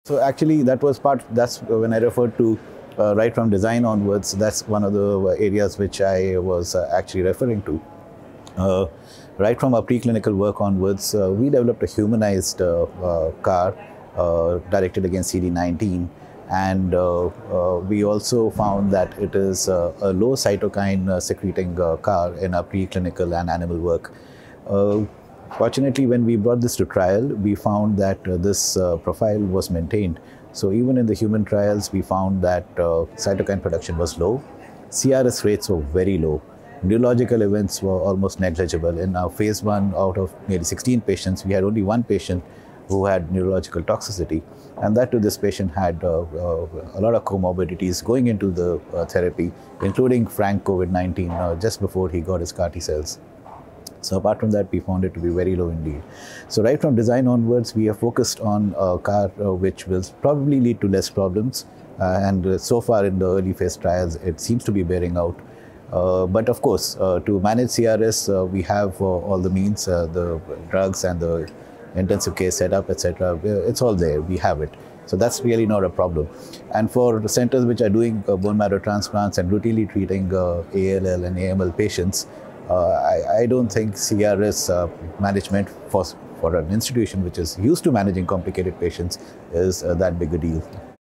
So actually that's when I referred to right from design onwards, that's one of the areas which I was actually referring to. Uh, right from our preclinical work onwards, we developed a humanized CAR directed against CD19, and we also found that it is a low cytokine secreting CAR in our preclinical and animal work. Fortunately, when we brought this to trial, we found that this profile was maintained. So even in the human trials, we found that cytokine production was low, CRS rates were very low, neurological events were almost negligible. In our phase 1, out of nearly 16 patients, we had only one patient who had neurological toxicity, and that too, this patient had a lot of comorbidities going into the therapy, including frank COVID-19 just before he got his CAR T cells. So apart from that, we found it to be very low indeed. So right from design onwards, we are focused on a CAR which will probably lead to less problems. And so far in the early phase trials, it seems to be bearing out. But of course, to manage CRS, we have all the means, the drugs and the intensive care setup, etc. It's all there, we have it. So that's really not a problem. And for the centers which are doing bone marrow transplants and routinely treating ALL and AML patients, I don't think CRS management for an institution which is used to managing complicated patients is that big a deal.